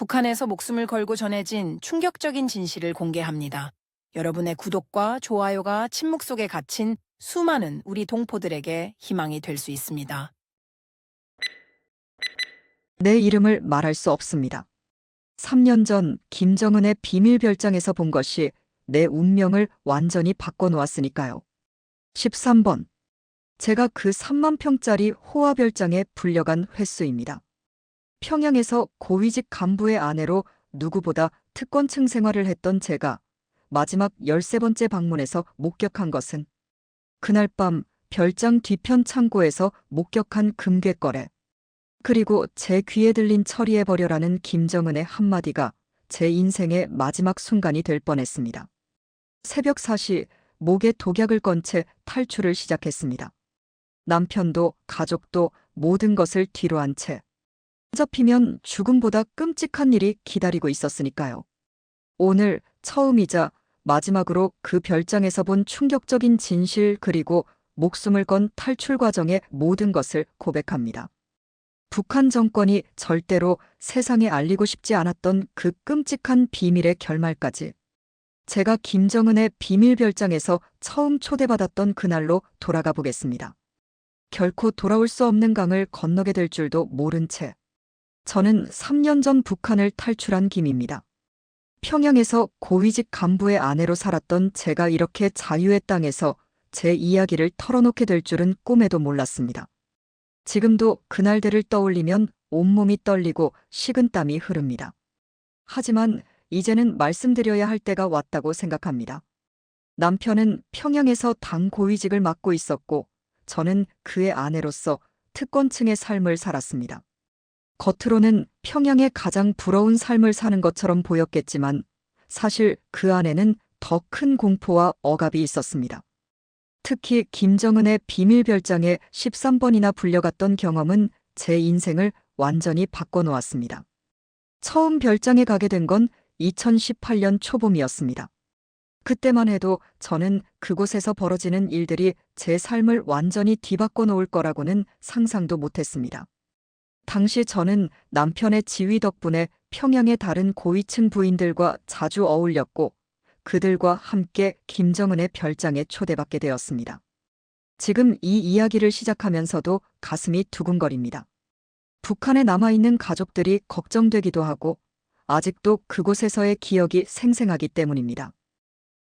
북한에서 목숨을 걸고 전해진 충격적인 진실을 공개합니다. 여러분의 구독과 좋아요가 침묵 속에 갇힌 수많은 우리 동포들에게 희망이 될 수 있습니다. 내 이름을 말할 수 없습니다. 3년 전 김정은의 비밀 별장에서 본 것이 내 운명을 완전히 바꿔놓았으니까요. 13번. 제가 그 3만 평짜리 호화 별장에 불려간 횟수입니다. 평양에서 고위직 간부의 아내로 누구보다 특권층 생활을 했던 제가 마지막 13번째 방문에서 목격한 것은 그날 밤 별장 뒤편 창고에서 목격한 금괴거래, 그리고 제 귀에 들린 처리해버려라는 김정은의 한마디가 제 인생의 마지막 순간이 될 뻔했습니다. 새벽 4시 목에 독약을 건 채 탈출을 시작했습니다. 남편도 가족도 모든 것을 뒤로 한 채. 잡히면 죽음보다 끔찍한 일이 기다리고 있었으니까요. 오늘 처음이자 마지막으로 그 별장에서 본 충격적인 진실, 그리고 목숨을 건 탈출 과정의 모든 것을 고백합니다. 북한 정권이 절대로 세상에 알리고 싶지 않았던 그 끔찍한 비밀의 결말까지. 제가 김정은의 비밀 별장에서 처음 초대받았던 그날로 돌아가 보겠습니다. 결코 돌아올 수 없는 강을 건너게 될 줄도 모른 채 저는 3년 전 북한을 탈출한 김입니다. 평양에서 고위직 간부의 아내로 살았던 제가 이렇게 자유의 땅에서 제 이야기를 털어놓게 될 줄은 꿈에도 몰랐습니다. 지금도 그날들을 떠올리면 온몸이 떨리고 식은땀이 흐릅니다. 하지만 이제는 말씀드려야 할 때가 왔다고 생각합니다. 남편은 평양에서 당 고위직을 맡고 있었고 저는 그의 아내로서 특권층의 삶을 살았습니다. 겉으로는 평양의 가장 부러운 삶을 사는 것처럼 보였겠지만 사실 그 안에는 더 큰 공포와 억압이 있었습니다. 특히 김정은의 비밀 별장에 13번이나 불려갔던 경험은 제 인생을 완전히 바꿔놓았습니다. 처음 별장에 가게 된 건 2018년 초봄이었습니다. 그때만 해도 저는 그곳에서 벌어지는 일들이 제 삶을 완전히 뒤바꿔 놓을 거라고는 상상도 못했습니다. 당시 저는 남편의 지위 덕분에 평양의 다른 고위층 부인들과 자주 어울렸고 그들과 함께 김정은의 별장에 초대받게 되었습니다. 지금 이 이야기를 시작하면서도 가슴이 두근거립니다. 북한에 남아있는 가족들이 걱정되기도 하고 아직도 그곳에서의 기억이 생생하기 때문입니다.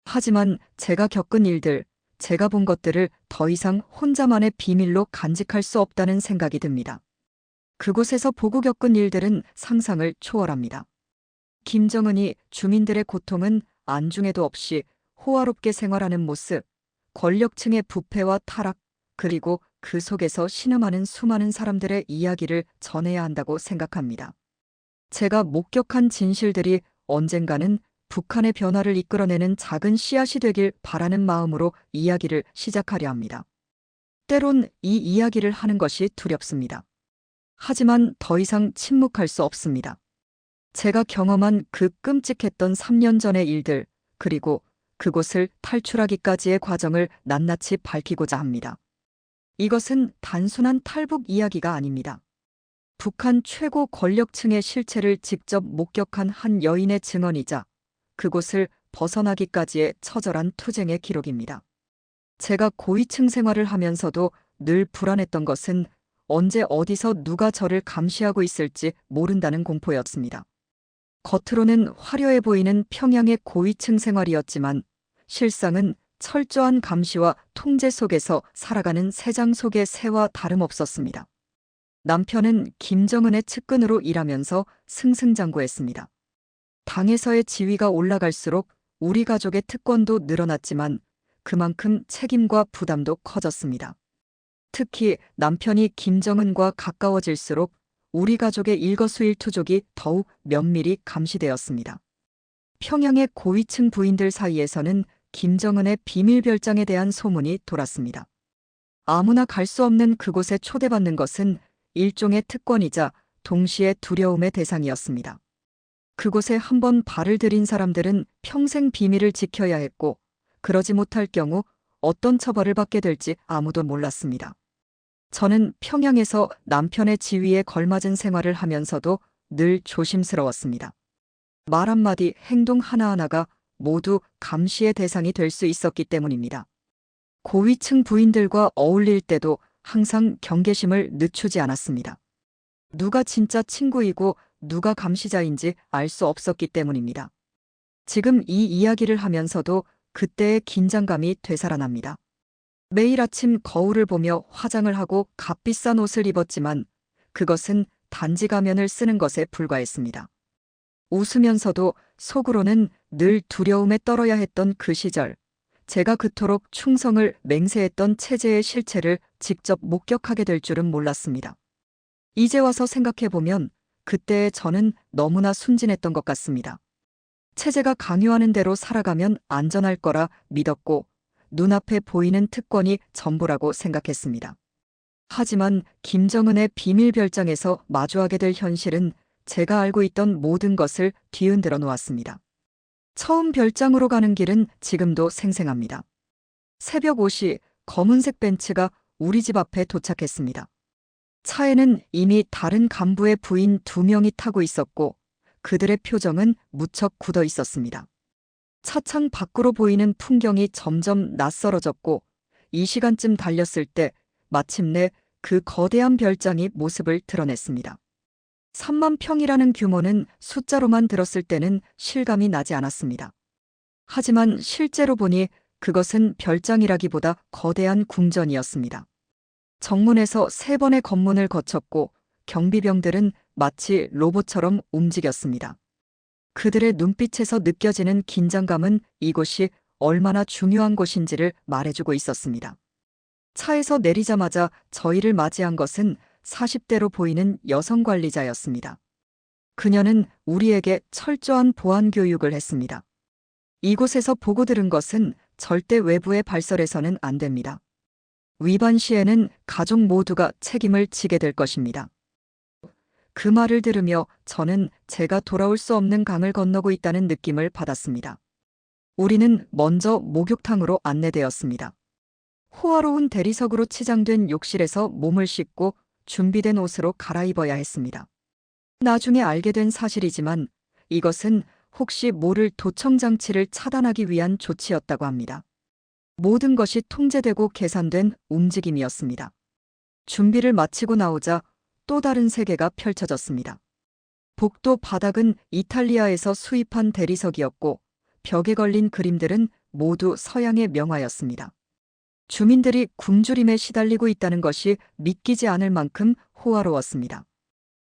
하지만 제가 겪은 일들, 제가 본 것들을 더 이상 혼자만의 비밀로 간직할 수 없다는 생각이 듭니다. 그곳에서 보고 겪은 일들은 상상을 초월합니다. 김정은이 주민들의 고통은 안중에도 없이 호화롭게 생활하는 모습, 권력층의 부패와 타락, 그리고 그 속에서 신음하는 수많은 사람들의 이야기를 전해야 한다고 생각합니다. 제가 목격한 진실들이 언젠가는 북한의 변화를 이끌어내는 작은 씨앗이 되길 바라는 마음으로 이야기를 시작하려 합니다. 때론 이 이야기를 하는 것이 두렵습니다. 하지만 더 이상 침묵할 수 없습니다. 제가 경험한 그 끔찍했던 3년 전의 일들, 그리고 그곳을 탈출하기까지의 과정을 낱낱이 밝히고자 합니다. 이것은 단순한 탈북 이야기가 아닙니다. 북한 최고 권력층의 실체를 직접 목격한 한 여인의 증언이자 그곳을 벗어나기까지의 처절한 투쟁의 기록입니다. 제가 고위층 생활을 하면서도 늘 불안했던 것은 언제 어디서 누가 저를 감시하고 있을지 모른다는 공포였습니다. 겉으로는 화려해 보이는 평양의 고위층 생활이었지만 실상은 철저한 감시와 통제 속에서 살아가는 새장 속의 새와 다름없었습니다. 남편은 김정은의 측근으로 일하면서 승승장구했습니다. 당에서의 지위가 올라갈수록 우리 가족의 특권도 늘어났지만 그만큼 책임과 부담도 커졌습니다. 특히 남편이 김정은과 가까워질수록 우리 가족의 일거수일투족이 더욱 면밀히 감시되었습니다. 평양의 고위층 부인들 사이에서는 김정은의 비밀 별장에 대한 소문이 돌았습니다. 아무나 갈 수 없는 그곳에 초대받는 것은 일종의 특권이자 동시에 두려움의 대상이었습니다. 그곳에 한번 발을 들인 사람들은 평생 비밀을 지켜야 했고 그러지 못할 경우 어떤 처벌을 받게 될지 아무도 몰랐습니다. 저는 평양에서 남편의 지위에 걸맞은 생활을 하면서도 늘 조심스러웠습니다. 말 한마디, 행동 하나하나가 모두 감시의 대상이 될 수 있었기 때문입니다. 고위층 부인들과 어울릴 때도 항상 경계심을 늦추지 않았습니다. 누가 진짜 친구이고 누가 감시자인지 알 수 없었기 때문입니다. 지금 이 이야기를 하면서도 그때의 긴장감이 되살아납니다. 매일 아침 거울을 보며 화장을 하고 값비싼 옷을 입었지만 그것은 단지 가면을 쓰는 것에 불과했습니다. 웃으면서도 속으로는 늘 두려움에 떨어야 했던 그 시절, 제가 그토록 충성을 맹세했던 체제의 실체를 직접 목격하게 될 줄은 몰랐습니다. 이제 와서 생각해보면 그때의 저는 너무나 순진했던 것 같습니다. 체제가 강요하는 대로 살아가면 안전할 거라 믿었고 눈앞에 보이는 특권이 전부라고 생각했습니다. 하지만 김정은의 비밀별장에서 마주하게 될 현실은 제가 알고 있던 모든 것을 뒤흔들어 놓았습니다. 처음 별장으로 가는 길은 지금도 생생합니다. 새벽 5시 검은색 벤츠가 우리 집 앞에 도착했습니다. 차에는 이미 다른 간부의 부인 2명이 타고 있었고 그들의 표정은 무척 굳어 있었습니다. 차창 밖으로 보이는 풍경이 점점 낯설어졌고 이 시간쯤 달렸을 때 마침내 그 거대한 별장이 모습을 드러냈습니다. 3만 평이라는 규모는 숫자로만 들었을 때는 실감이 나지 않았습니다. 하지만 실제로 보니 그것은 별장이라기보다 거대한 궁전이었습니다. 정문에서 3번의 검문을 거쳤고 경비병들은 마치 로봇처럼 움직였습니다. 그들의 눈빛에서 느껴지는 긴장감은 이곳이 얼마나 중요한 곳인지를 말해주고 있었습니다. 차에서 내리자마자 저희를 맞이한 것은 40대로 보이는 여성 관리자였습니다. 그녀는 우리에게 철저한 보안 교육을 했습니다. 이곳에서 보고 들은 것은 절대 외부에 발설해서는 안 됩니다. 위반 시에는 가족 모두가 책임을 지게 될 것입니다. 그 말을 들으며 저는 제가 돌아올 수 없는 강을 건너고 있다는 느낌을 받았습니다. 우리는 먼저 목욕탕으로 안내되었습니다. 호화로운 대리석으로 치장된 욕실에서 몸을 씻고 준비된 옷으로 갈아입어야 했습니다. 나중에 알게 된 사실이지만 이것은 혹시 모를 도청장치를 차단하기 위한 조치였다고 합니다. 모든 것이 통제되고 계산된 움직임이었습니다. 준비를 마치고 나오자 또 다른 세계가 펼쳐졌습니다. 복도 바닥은 이탈리아에서 수입한 대리석이었고 벽에 걸린 그림들은 모두 서양의 명화였습니다. 주민들이 굶주림에 시달리고 있다는 것이 믿기지 않을 만큼 호화로웠습니다.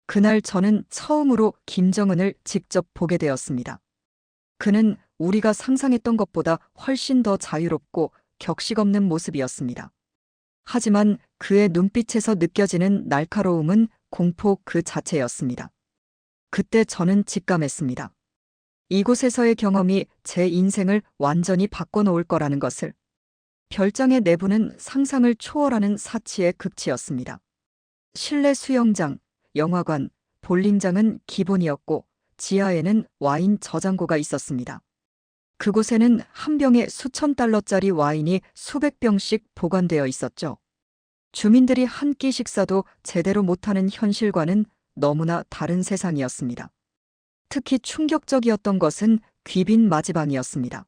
그날 저는 처음으로 김정은을 직접 보게 되었습니다. 그는 우리가 상상했던 것보다 훨씬 더 자유롭고 격식 없는 모습이었습니다. 하지만 그의 눈빛에서 느껴지는 날카로움은 공포 그 자체였습니다. 그때 저는 직감했습니다. 이곳에서의 경험이 제 인생을 완전히 바꿔놓을 거라는 것을. 별장의 내부는 상상을 초월하는 사치의 극치였습니다. 실내 수영장, 영화관, 볼링장은 기본이었고 지하에는 와인 저장고가 있었습니다. 그곳에는 한 병에 수천 달러짜리 와인이 수백 병씩 보관되어 있었죠. 주민들이 한 끼 식사도 제대로 못하는 현실과는 너무나 다른 세상이었습니다. 특히 충격적이었던 것은 귀빈 맞이방이었습니다.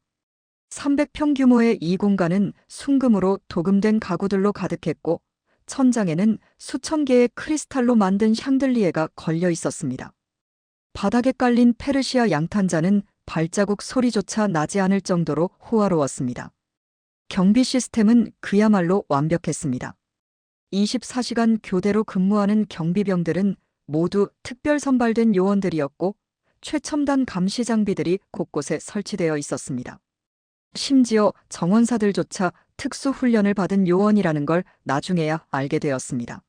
300평 규모의 이 공간은 순금으로 도금된 가구들로 가득했고 천장에는 수천 개의 크리스탈로 만든 샹들리에가 걸려 있었습니다. 바닥에 깔린 페르시아 양탄자는 발자국 소리조차 나지 않을 정도로 호화로웠습니다. 경비 시스템은 그야말로 완벽했습니다. 24시간 교대로 근무하는 경비병들은 모두 특별 선발된 요원들이었고 최첨단 감시 장비들이 곳곳에 설치되어 있었습니다. 심지어 정원사들조차 특수훈련을 받은 요원이라는 걸 나중에야 알게 되었습니다.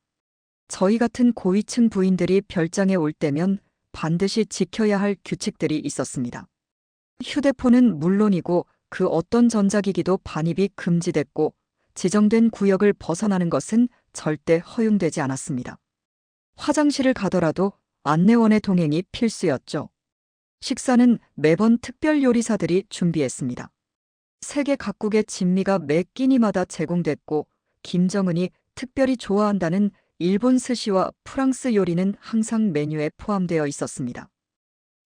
저희 같은 고위층 부인들이 별장에 올 때면 반드시 지켜야 할 규칙들이 있었습니다. 휴대폰은 물론이고 그 어떤 전자기기도 반입이 금지됐고 지정된 구역을 벗어나는 것은 절대 허용되지 않았습니다. 화장실을 가더라도 안내원의 동행이 필수였죠. 식사는 매번 특별 요리사들이 준비했습니다. 세계 각국의 진미가 매 끼니마다 제공됐고 김정은이 특별히 좋아한다는 일본 스시와 프랑스 요리는 항상 메뉴에 포함되어 있었습니다.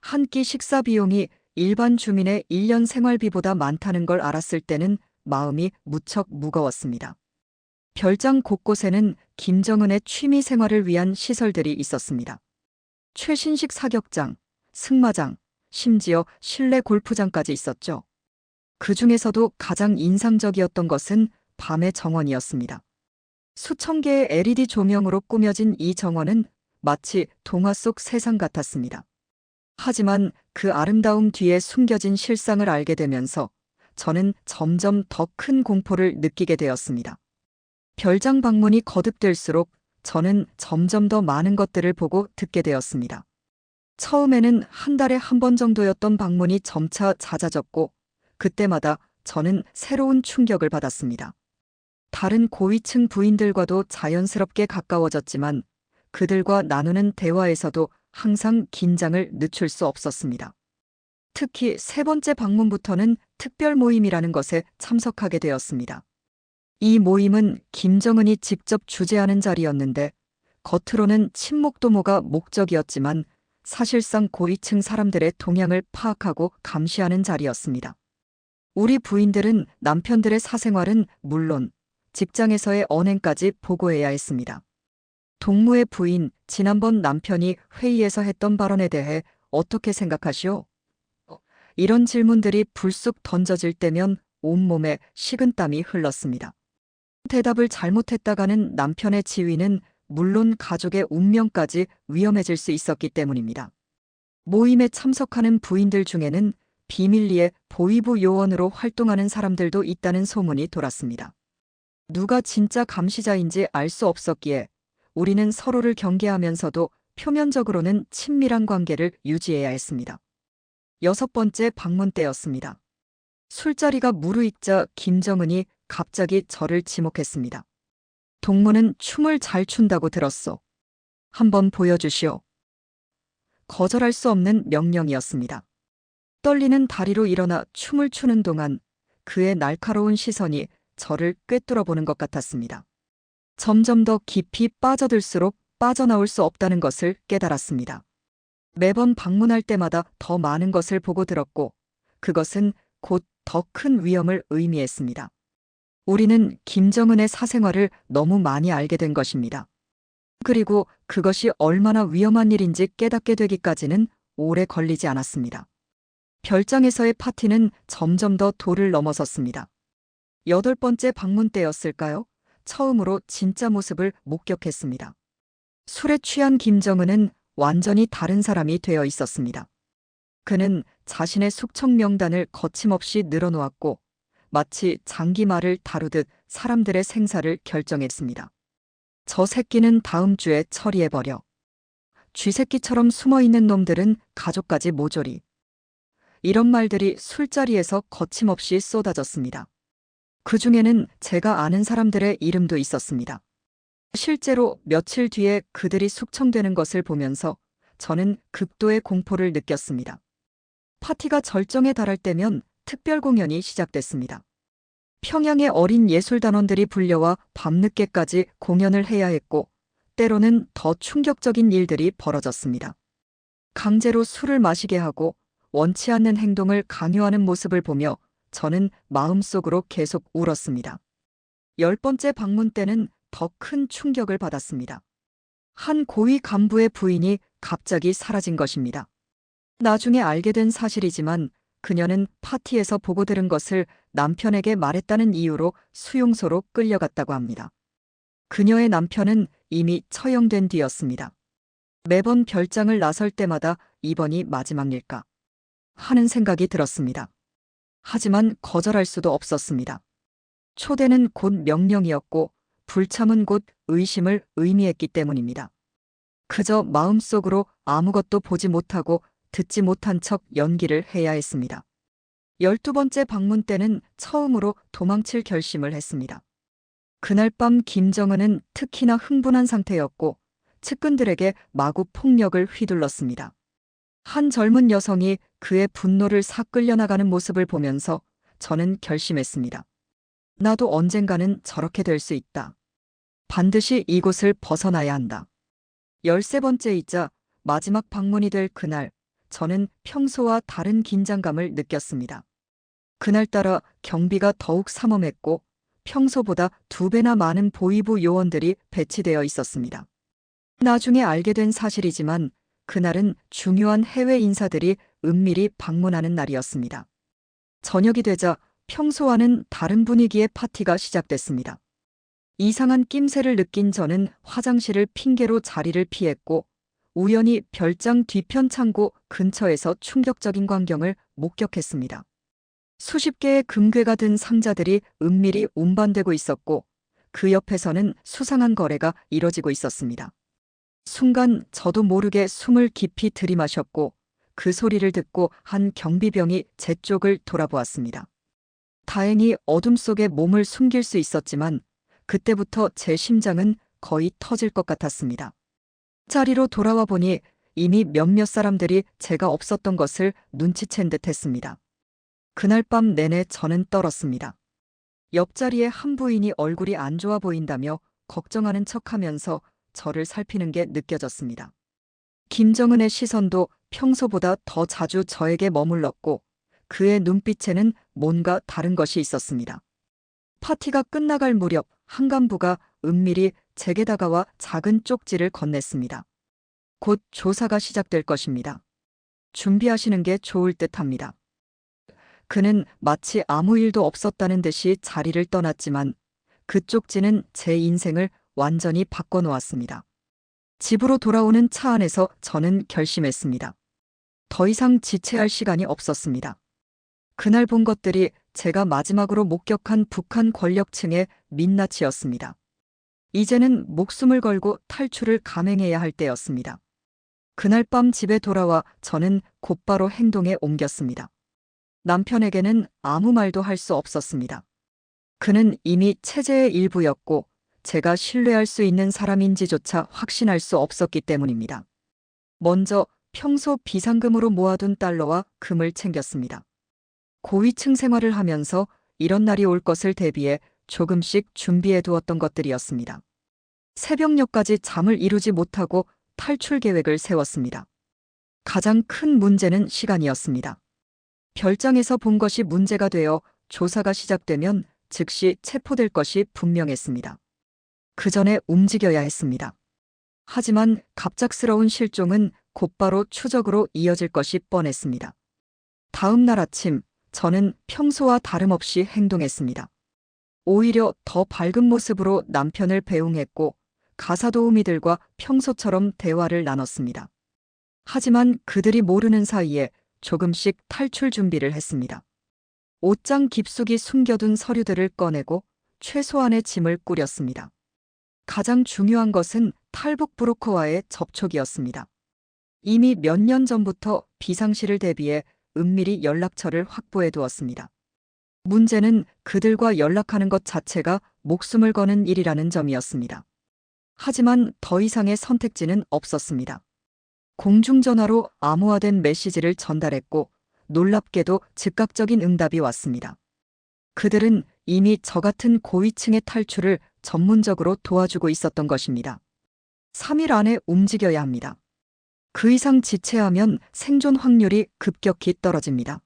한 끼 식사 비용이 일반 주민의 1년 생활비보다 많다는 걸 알았을 때는 마음이 무척 무거웠습니다. 별장 곳곳에는 김정은의 취미 생활을 위한 시설들이 있었습니다. 최신식 사격장, 승마장, 심지어 실내 골프장까지 있었죠. 그 중에서도 가장 인상적이었던 것은 밤의 정원이었습니다. 수천 개의 LED 조명으로 꾸며진 이 정원은 마치 동화 속 세상 같았습니다. 하지만 그 아름다움 뒤에 숨겨진 실상을 알게 되면서 저는 점점 더 큰 공포를 느끼게 되었습니다. 별장 방문이 거듭될수록 저는 점점 더 많은 것들을 보고 듣게 되었습니다. 처음에는 한 달에 한 번 정도였던 방문이 점차 잦아졌고 그때마다 저는 새로운 충격을 받았습니다. 다른 고위층 부인들과도 자연스럽게 가까워졌지만 그들과 나누는 대화에서도 항상 긴장을 늦출 수 없었습니다. 특히 세 번째 방문부터는 특별 모임이라는 것에 참석하게 되었습니다. 이 모임은 김정은이 직접 주재하는 자리였는데 겉으로는 친목도모가 목적이었지만 사실상 고위층 사람들의 동향을 파악하고 감시하는 자리였습니다. 우리 부인들은 남편들의 사생활은 물론 직장에서의 언행까지 보고해야 했습니다. 동무의 부인, 지난번 남편이 회의에서 했던 발언에 대해 어떻게 생각하시오? 이런 질문들이 불쑥 던져질 때면 온몸에 식은땀이 흘렀습니다. 대답을 잘못했다가는 남편의 지위는 물론 가족의 운명까지 위험해질 수 있었기 때문입니다. 모임에 참석하는 부인들 중에는 비밀리에 보위부 요원으로 활동하는 사람들도 있다는 소문이 돌았습니다. 누가 진짜 감시자인지 알 수 없었기에 우리는 서로를 경계하면서도 표면적으로는 친밀한 관계를 유지해야 했습니다. 6번째 방문 때였습니다. 술자리가 무르익자 김정은이 갑자기 저를 지목했습니다. 동무는 춤을 잘 춘다고 들었소. 한번 보여주시오. 거절할 수 없는 명령이었습니다. 떨리는 다리로 일어나 춤을 추는 동안 그의 날카로운 시선이 저를 꿰뚫어 보는 것 같았습니다. 점점 더 깊이 빠져들수록 빠져나올 수 없다는 것을 깨달았습니다. 매번 방문할 때마다 더 많은 것을 보고 들었고 그것은 곧 더 큰 위험을 의미했습니다. 우리는 김정은의 사생활을 너무 많이 알게 된 것입니다. 그리고 그것이 얼마나 위험한 일인지 깨닫게 되기까지는 오래 걸리지 않았습니다. 별장에서의 파티는 점점 더 도를 넘어섰습니다. 8번째 방문 때였을까요? 처음으로 진짜 모습을 목격했습니다. 술에 취한 김정은은 완전히 다른 사람이 되어 있었습니다. 그는 자신의 숙청 명단을 거침없이 늘어놓았고 마치 장기말을 다루듯 사람들의 생사를 결정했습니다. 저 새끼는 다음 주에 처리해버려. 쥐새끼처럼 숨어있는 놈들은 가족까지 모조리. 이런 말들이 술자리에서 거침없이 쏟아졌습니다. 그 중에는 제가 아는 사람들의 이름도 있었습니다. 실제로 며칠 뒤에 그들이 숙청되는 것을 보면서 저는 극도의 공포를 느꼈습니다. 파티가 절정에 달할 때면 특별 공연이 시작됐습니다. 평양의 어린 예술단원들이 불려와 밤늦게까지 공연을 해야 했고 때로는 더 충격적인 일들이 벌어졌습니다. 강제로 술을 마시게 하고 원치 않는 행동을 강요하는 모습을 보며 저는 마음속으로 계속 울었습니다. 10번째 방문 때는 더 큰 충격을 받았습니다. 한 고위 간부의 부인이 갑자기 사라진 것입니다. 나중에 알게 된 사실이지만 그녀는 파티에서 보고 들은 것을 남편에게 말했다는 이유로 수용소로 끌려갔다고 합니다. 그녀의 남편은 이미 처형된 뒤였습니다. 매번 별장을 나설 때마다 이번이 마지막일까 하는 생각이 들었습니다. 하지만 거절할 수도 없었습니다. 초대는 곧 명령이었고 불참은 곧 의심을 의미했기 때문입니다. 그저 마음속으로 아무것도 보지 못하고 듣지 못한 척 연기를 해야 했습니다. 12번째 방문 때는 처음으로 도망칠 결심을 했습니다. 그날 밤 김정은은 특히나 흥분한 상태였고 측근들에게 마구 폭력을 휘둘렀습니다. 한 젊은 여성이 그의 분노를 싹 끌려나가는 모습을 보면서 저는 결심했습니다. 나도 언젠가는 저렇게 될 수 있다. 반드시 이곳을 벗어나야 한다. 13번째이자 마지막 방문이 될 그날, 저는 평소와 다른 긴장감을 느꼈습니다. 그날따라 경비가 더욱 삼엄했고 평소보다 2배나 많은 보위부 요원들이 배치되어 있었습니다. 나중에 알게 된 사실이지만 그날은 중요한 해외 인사들이 은밀히 방문하는 날이었습니다. 저녁이 되자 평소와는 다른 분위기의 파티가 시작됐습니다. 이상한 낌새를 느낀 저는 화장실을 핑계로 자리를 피했고 우연히 별장 뒤편 창고 근처에서 충격적인 광경을 목격했습니다. 수십 개의 금괴가 든 상자들이 은밀히 운반되고 있었고 그 옆에서는 수상한 거래가 이뤄지고 있었습니다. 순간 저도 모르게 숨을 깊이 들이마셨고 그 소리를 듣고 한 경비병이 제 쪽을 돌아보았습니다. 다행히 어둠 속에 몸을 숨길 수 있었지만 그때부터 제 심장은 거의 터질 것 같았습니다. 자리로 돌아와 보니 이미 몇몇 사람들이 제가 없었던 것을 눈치챈 듯 했습니다. 그날 밤 내내 저는 떨었습니다. 옆자리에 한 부인이 얼굴이 안 좋아 보인다며 걱정하는 척하면서 저를 살피는 게 느껴졌습니다. 김정은의 시선도 평소보다 더 자주 저에게 머물렀고 그의 눈빛에는 뭔가 다른 것이 있었습니다. 파티가 끝나갈 무렵 한 간부가 은밀히 제게 다가와 작은 쪽지를 건넸습니다. 곧 조사가 시작될 것입니다. 준비하시는 게 좋을 듯합니다. 그는 마치 아무 일도 없었다는 듯이 자리를 떠났지만 그 쪽지는 제 인생을 완전히 바꿔놓았습니다. 집으로 돌아오는 차 안에서 저는 결심했습니다. 더 이상 지체할 시간이 없었습니다. 그날 본 것들이 제가 마지막으로 목격한 북한 권력층의 민낯이었습니다. 이제는 목숨을 걸고 탈출을 감행해야 할 때였습니다. 그날 밤 집에 돌아와 저는 곧바로 행동에 옮겼습니다. 남편에게는 아무 말도 할 수 없었습니다. 그는 이미 체제의 일부였고 제가 신뢰할 수 있는 사람인지조차 확신할 수 없었기 때문입니다. 먼저 평소 비상금으로 모아둔 달러와 금을 챙겼습니다. 고위층 생활을 하면서 이런 날이 올 것을 대비해 조금씩 준비해 두었던 것들이었습니다. 새벽녘까지 잠을 이루지 못하고 탈출 계획을 세웠습니다. 가장 큰 문제는 시간이었습니다. 별장에서 본 것이 문제가 되어 조사가 시작되면 즉시 체포될 것이 분명했습니다. 그 전에 움직여야 했습니다. 하지만 갑작스러운 실종은 곧바로 추적으로 이어질 것이 뻔했습니다. 다음 날 아침 저는 평소와 다름없이 행동했습니다. 오히려 더 밝은 모습으로 남편을 배웅했고 가사도우미들과 평소처럼 대화를 나눴습니다. 하지만 그들이 모르는 사이에 조금씩 탈출 준비를 했습니다. 옷장 깊숙이 숨겨둔 서류들을 꺼내고 최소한의 짐을 꾸렸습니다. 가장 중요한 것은 탈북 브로커와의 접촉이었습니다. 이미 몇 년 전부터 비상시를 대비해 은밀히 연락처를 확보해 두었습니다. 문제는 그들과 연락하는 것 자체가 목숨을 거는 일이라는 점이었습니다. 하지만 더 이상의 선택지는 없었습니다. 공중전화로 암호화된 메시지를 전달했고 놀랍게도 즉각적인 응답이 왔습니다. 그들은 이미 저 같은 고위층의 탈출을 전문적으로 도와주고 있었던 것입니다. 3일 안에 움직여야 합니다. 그 이상 지체하면 생존 확률이 급격히 떨어집니다.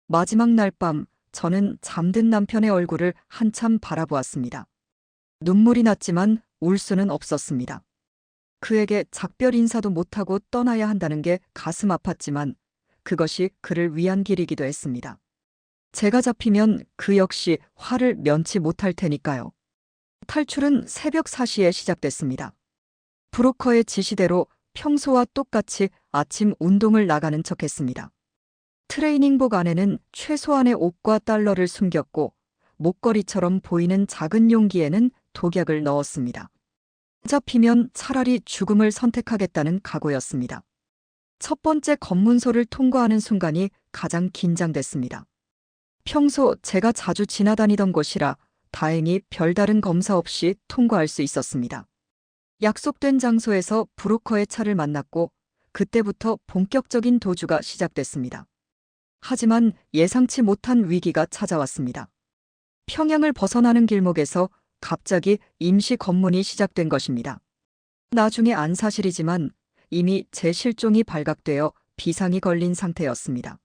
마지막 날 밤 저는 잠든 남편의 얼굴을 한참 바라보았습니다. 눈물이 났지만 울 수는 없었습니다. 그에게 작별 인사도 못하고 떠나야 한다는 게 가슴 아팠지만 그것이 그를 위한 길이기도 했습니다. 제가 잡히면 그 역시 화를 면치 못할 테니까요. 탈출은 새벽 4시에 시작됐습니다. 브로커의 지시대로 평소와 똑같이 아침 운동을 나가는 척했습니다. 트레이닝복 안에는 최소한의 옷과 달러를 숨겼고 목걸이처럼 보이는 작은 용기에는 독약을 넣었습니다. 잡히면 차라리 죽음을 선택하겠다는 각오였습니다. 첫 번째 검문소를 통과하는 순간이 가장 긴장됐습니다. 평소 제가 자주 지나다니던 곳이라 다행히 별다른 검사 없이 통과할 수 있었습니다. 약속된 장소에서 브로커의 차를 만났고 그때부터 본격적인 도주가 시작됐습니다. 하지만 예상치 못한 위기가 찾아왔습니다. 평양을 벗어나는 길목에서 갑자기 임시 검문이 시작된 것입니다. 나중에 안 사실이지만 이미 제 실종이 발각되어 비상이 걸린 상태였습니다.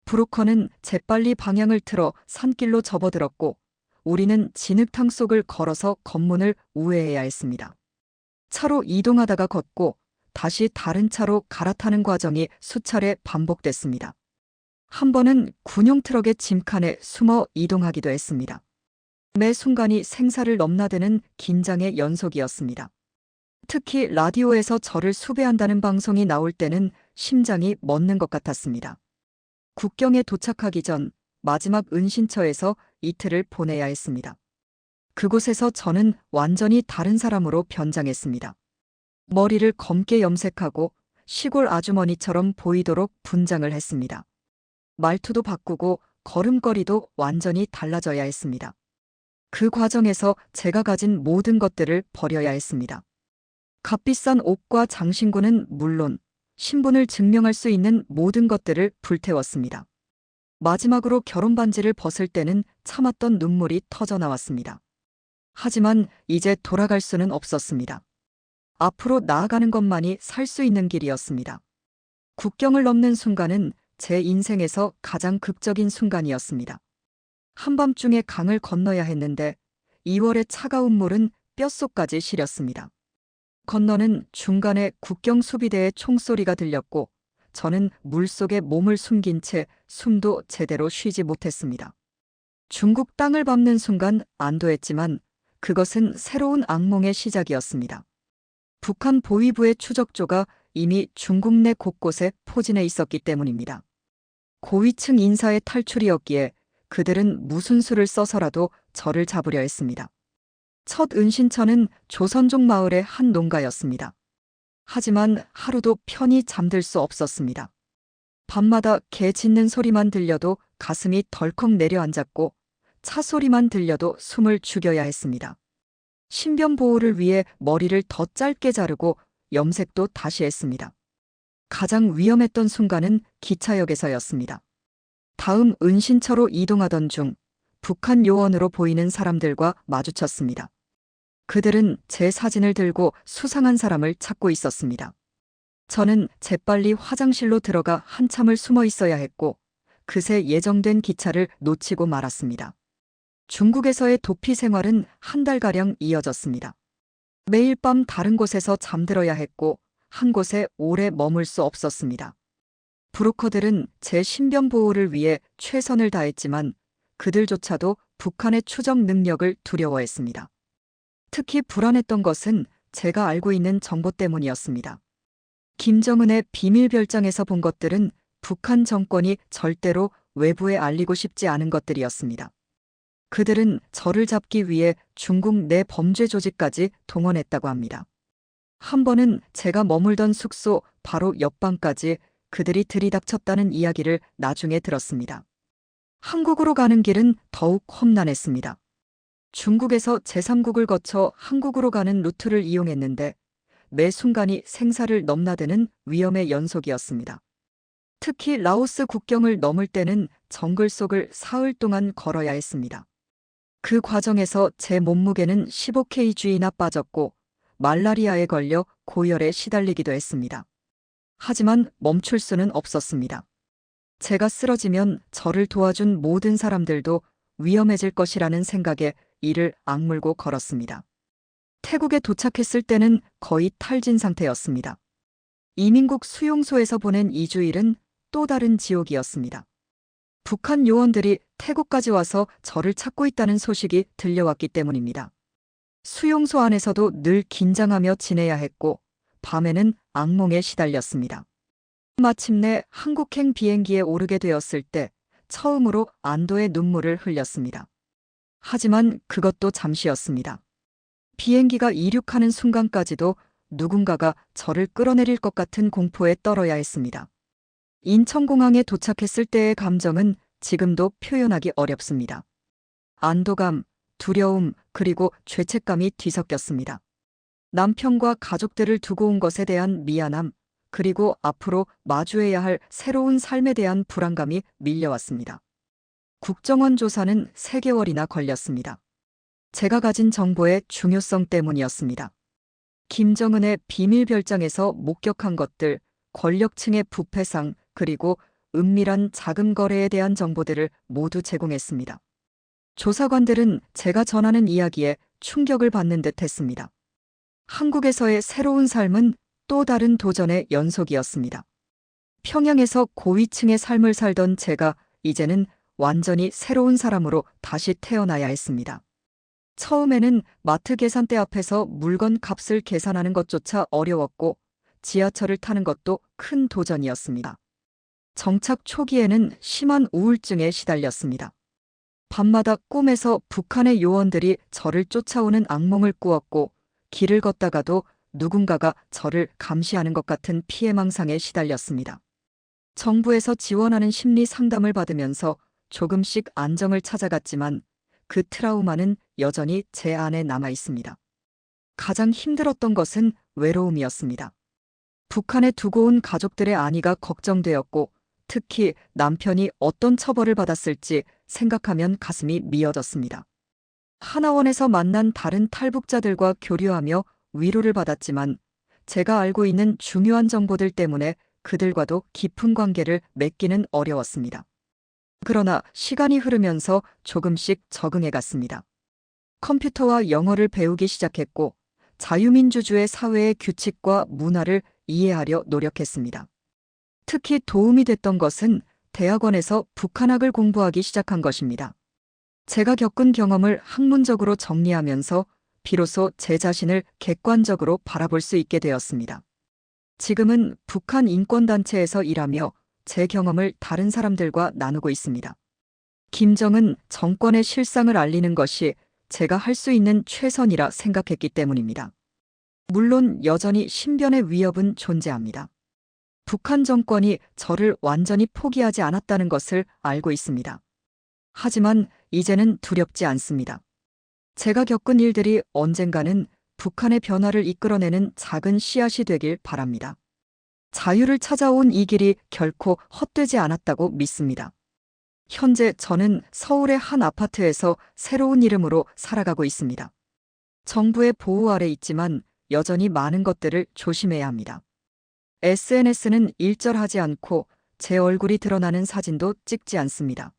브로커는 재빨리 방향을 틀어 산길로 접어들었고 우리는 진흙탕 속을 걸어서 검문을 우회해야 했습니다. 차로 이동하다가 걷고 다시 다른 차로 갈아타는 과정이 수차례 반복됐습니다. 한 번은 군용 트럭의 짐칸에 숨어 이동하기도 했습니다. 매 순간이 생사를 넘나드는 긴장의 연속이었습니다. 특히 라디오에서 저를 수배한다는 방송이 나올 때는 심장이 멎는 것 같았습니다. 국경에 도착하기 전 마지막 은신처에서 이틀을 보내야 했습니다. 그곳에서 저는 완전히 다른 사람으로 변장했습니다. 머리를 검게 염색하고 시골 아주머니처럼 보이도록 분장을 했습니다. 말투도 바꾸고 걸음걸이도 완전히 달라져야 했습니다. 그 과정에서 제가 가진 모든 것들을 버려야 했습니다. 값비싼 옷과 장신구는 물론 신분을 증명할 수 있는 모든 것들을 불태웠습니다. 마지막으로 결혼 반지를 벗을 때는 참았던 눈물이 터져 나왔습니다. 하지만 이제 돌아갈 수는 없었습니다. 앞으로 나아가는 것만이 살 수 있는 길이었습니다. 국경을 넘는 순간은 제 인생에서 가장 극적인 순간이었습니다. 한밤중에 강을 건너야 했는데 2월의 차가운 물은 뼛속까지 시렸습니다. 건너는 중간에 국경 수비대의 총소리가 들렸고 저는 물속에 몸을 숨긴 채 숨도 제대로 쉬지 못했습니다. 중국 땅을 밟는 순간 안도했지만 그것은 새로운 악몽의 시작이었습니다. 북한 보위부의 추적조가 이미 중국 내 곳곳에 포진해 있었기 때문입니다. 고위층 인사의 탈출이었기에 그들은 무슨 수를 써서라도 저를 잡으려 했습니다. 첫 은신처는 조선족 마을의 한 농가였습니다. 하지만 하루도 편히 잠들 수 없었습니다. 밤마다 개 짖는 소리만 들려도 가슴이 덜컥 내려앉았고 차 소리만 들려도 숨을 죽여야 했습니다. 신변 보호를 위해 머리를 더 짧게 자르고 염색도 다시 했습니다. 가장 위험했던 순간은 기차역에서였습니다. 다음 은신처로 이동하던 중 북한 요원으로 보이는 사람들과 마주쳤습니다. 그들은 제 사진을 들고 수상한 사람을 찾고 있었습니다. 저는 재빨리 화장실로 들어가 한참을 숨어 있어야 했고 그새 예정된 기차를 놓치고 말았습니다. 중국에서의 도피 생활은 한 달가량 이어졌습니다. 매일 밤 다른 곳에서 잠들어야 했고 한 곳에 오래 머물 수 없었습니다. 브로커들은 제 신변 보호를 위해 최선을 다했지만 그들조차도 북한의 추적 능력을 두려워했습니다. 특히 불안했던 것은 제가 알고 있는 정보 때문이었습니다. 김정은의 비밀 별장에서 본 것들은 북한 정권이 절대로 외부에 알리고 싶지 않은 것들이었습니다. 그들은 저를 잡기 위해 중국 내 범죄 조직까지 동원했다고 합니다. 한 번은 제가 머물던 숙소 바로 옆방까지 그들이 들이닥쳤다는 이야기를 나중에 들었습니다. 한국으로 가는 길은 더욱 험난했습니다. 중국에서 제3국을 거쳐 한국으로 가는 루트를 이용했는데 매 순간이 생사를 넘나드는 위험의 연속이었습니다. 특히 라오스 국경을 넘을 때는 정글 속을 사흘 동안 걸어야 했습니다. 그 과정에서 제 몸무게는 15kg나 빠졌고 말라리아에 걸려 고열에 시달리기도 했습니다. 하지만 멈출 수는 없었습니다. 제가 쓰러지면 저를 도와준 모든 사람들도 위험해질 것이라는 생각에 이를 악물고 걸었습니다. 태국에 도착했을 때는 거의 탈진 상태였습니다. 이민국 수용소에서 보낸 2주일은 또 다른 지옥이었습니다. 북한 요원들이 태국까지 와서 저를 찾고 있다는 소식이 들려왔기 때문입니다. 수용소 안에서도 늘 긴장하며 지내야 했고 밤에는 악몽에 시달렸습니다. 마침내 한국행 비행기에 오르게 되었을 때 처음으로 안도의 눈물을 흘렸습니다. 하지만 그것도 잠시였습니다. 비행기가 이륙하는 순간까지도 누군가가 저를 끌어내릴 것 같은 공포에 떨어야 했습니다. 인천공항에 도착했을 때의 감정은 지금도 표현하기 어렵습니다. 안도감, 두려움, 그리고 죄책감이 뒤섞였습니다. 남편과 가족들을 두고 온 것에 대한 미안함, 그리고 앞으로 마주해야 할 새로운 삶에 대한 불안감이 밀려왔습니다. 국정원 조사는 3개월이나 걸렸습니다. 제가 가진 정보의 중요성 때문이었습니다. 김정은의 비밀 별장에서 목격한 것들, 권력층의 부패상, 그리고 은밀한 자금 거래에 대한 정보들을 모두 제공했습니다. 조사관들은 제가 전하는 이야기에 충격을 받는 듯 했습니다. 한국에서의 새로운 삶은 또 다른 도전의 연속이었습니다. 평양에서 고위층의 삶을 살던 제가 이제는 완전히 새로운 사람으로 다시 태어나야 했습니다. 처음에는 마트 계산대 앞에서 물건 값을 계산하는 것조차 어려웠고 지하철을 타는 것도 큰 도전이었습니다. 정착 초기에는 심한 우울증에 시달렸습니다. 밤마다 꿈에서 북한의 요원들이 저를 쫓아오는 악몽을 꾸었고 길을 걷다가도 누군가가 저를 감시하는 것 같은 피해망상에 시달렸습니다. 정부에서 지원하는 심리 상담을 받으면서 조금씩 안정을 찾아갔지만 그 트라우마는 여전히 제 안에 남아 있습니다. 가장 힘들었던 것은 외로움이었습니다. 북한에 두고 온 가족들의 안위가 걱정되었고 특히 남편이 어떤 처벌을 받았을지 생각하면 가슴이 미어졌습니다. 하나원에서 만난 다른 탈북자들과 교류하며 위로를 받았지만 제가 알고 있는 중요한 정보들 때문에 그들과도 깊은 관계를 맺기는 어려웠습니다. 그러나 시간이 흐르면서 조금씩 적응해 갔습니다. 컴퓨터와 영어를 배우기 시작했고 자유민주주의 사회의 규칙과 문화를 이해하려 노력했습니다. 특히 도움이 됐던 것은 대학원에서 북한학을 공부하기 시작한 것입니다. 제가 겪은 경험을 학문적으로 정리하면서 비로소 제 자신을 객관적으로 바라볼 수 있게 되었습니다. 지금은 북한 인권단체에서 일하며 제 경험을 다른 사람들과 나누고 있습니다. 김정은 정권의 실상을 알리는 것이 제가 할 수 있는 최선이라 생각했기 때문입니다. 물론 여전히 신변의 위협은 존재합니다. 북한 정권이 저를 완전히 포기하지 않았다는 것을 알고 있습니다. 하지만 이제는 두렵지 않습니다. 제가 겪은 일들이 언젠가는 북한의 변화를 이끌어내는 작은 씨앗이 되길 바랍니다. 자유를 찾아온 이 길이 결코 헛되지 않았다고 믿습니다. 현재 저는 서울의 한 아파트에서 새로운 이름으로 살아가고 있습니다. 정부의 보호 아래 있지만 여전히 많은 것들을 조심해야 합니다. SNS는 일절하지 않고 제 얼굴이 드러나는 사진도 찍지 않습니다.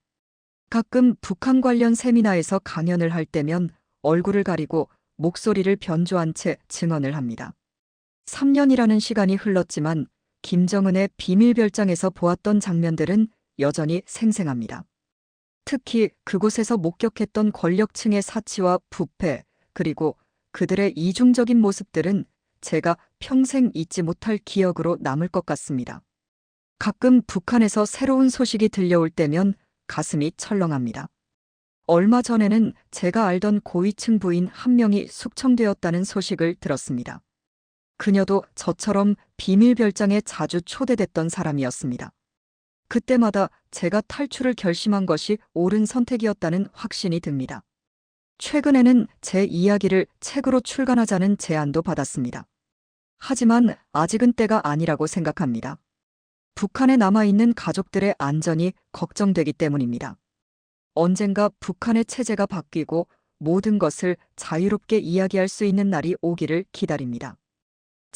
가끔 북한 관련 세미나에서 강연을 할 때면 얼굴을 가리고 목소리를 변조한 채 증언을 합니다. 3년이라는 시간이 흘렀지만 김정은의 비밀 별장에서 보았던 장면들은 여전히 생생합니다. 특히 그곳에서 목격했던 권력층의 사치와 부패, 그리고 그들의 이중적인 모습들은 제가 평생 잊지 못할 기억으로 남을 것 같습니다. 가끔 북한에서 새로운 소식이 들려올 때면 가슴이 철렁합니다. 얼마 전에는 제가 알던 고위층 부인 한 명이 숙청되었다는 소식을 들었습니다. 그녀도 저처럼 비밀 별장에 자주 초대됐던 사람이었습니다. 그때마다 제가 탈출을 결심한 것이 옳은 선택이었다는 확신이 듭니다. 최근에는 제 이야기를 책으로 출간하자는 제안도 받았습니다. 하지만 아직은 때가 아니라고 생각합니다. 북한에 남아있는 가족들의 안전이 걱정되기 때문입니다. 언젠가 북한의 체제가 바뀌고 모든 것을 자유롭게 이야기할 수 있는 날이 오기를 기다립니다.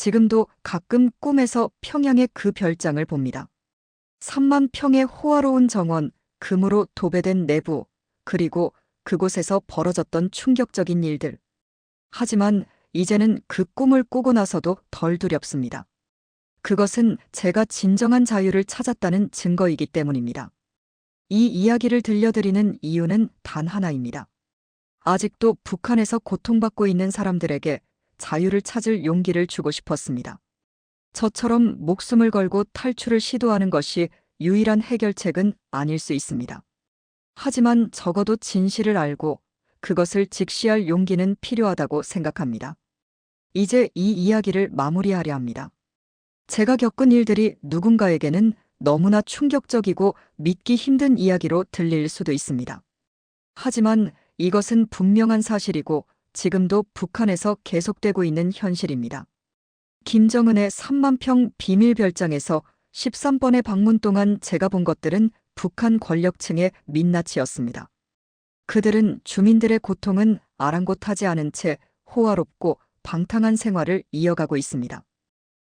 지금도 가끔 꿈에서 평양의 그 별장을 봅니다. 3만 평의 호화로운 정원, 금으로 도배된 내부, 그리고 그곳에서 벌어졌던 충격적인 일들. 하지만 이제는 그 꿈을 꾸고 나서도 덜 두렵습니다. 그것은 제가 진정한 자유를 찾았다는 증거이기 때문입니다. 이 이야기를 들려드리는 이유는 단 하나입니다. 아직도 북한에서 고통받고 있는 사람들에게 자유를 찾을 용기를 주고 싶었습니다. 저처럼 목숨을 걸고 탈출을 시도하는 것이 유일한 해결책은 아닐 수 있습니다. 하지만 적어도 진실을 알고 그것을 직시할 용기는 필요하다고 생각합니다. 이제 이 이야기를 마무리하려 합니다. 제가 겪은 일들이 누군가에게는 너무나 충격적이고 믿기 힘든 이야기로 들릴 수도 있습니다. 하지만 이것은 분명한 사실이고 지금도 북한에서 계속되고 있는 현실입니다. 김정은의 3만 평 비밀 별장에서 13번의 방문 동안 제가 본 것들은 북한 권력층의 민낯이었습니다. 그들은 주민들의 고통은 아랑곳하지 않은 채 호화롭고 방탕한 생활을 이어가고 있습니다.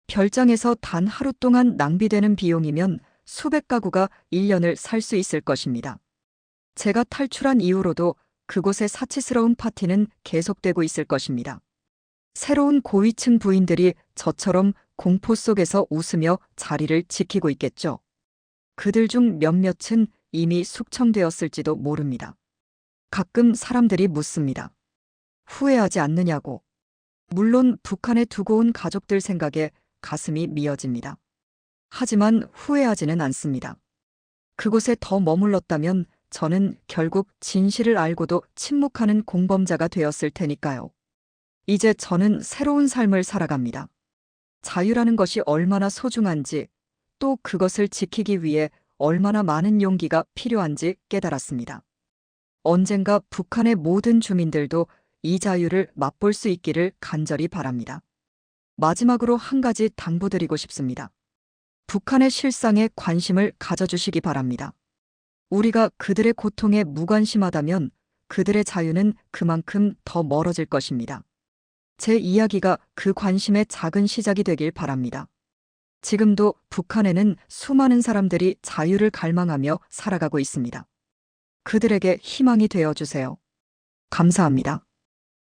별장에서 단 하루 동안 낭비되는 비용이면 수백 가구가 1년을 살 수 있을 것입니다. 제가 탈출한 이후로도 그곳의 사치스러운 파티는 계속되고 있을 것입니다. 새로운 고위층 부인들이 저처럼 공포 속에서 웃으며 자리를 지키고 있겠죠. 그들 중 몇몇은 이미 숙청되었을지도 모릅니다. 가끔 사람들이 묻습니다. 후회하지 않느냐고. 물론 북한에 두고 온 가족들 생각에 가슴이 미어집니다. 하지만 후회하지는 않습니다. 그곳에 더 머물렀다면 저는 결국 진실을 알고도 침묵하는 공범자가 되었을 테니까요. 이제 저는 새로운 삶을 살아갑니다. 자유라는 것이 얼마나 소중한지, 또 그것을 지키기 위해 얼마나 많은 용기가 필요한지 깨달았습니다. 언젠가 북한의 모든 주민들도 이 자유를 맛볼 수 있기를 간절히 바랍니다. 마지막으로 한 가지 당부드리고 싶습니다. 북한의 실상에 관심을 가져주시기 바랍니다. 우리가 그들의 고통에 무관심하다면 그들의 자유는 그만큼 더 멀어질 것입니다. 제 이야기가 그 관심의 작은 시작이 되길 바랍니다. 지금도 북한에는 수많은 사람들이 자유를 갈망하며 살아가고 있습니다. 그들에게 희망이 되어 주세요. 감사합니다.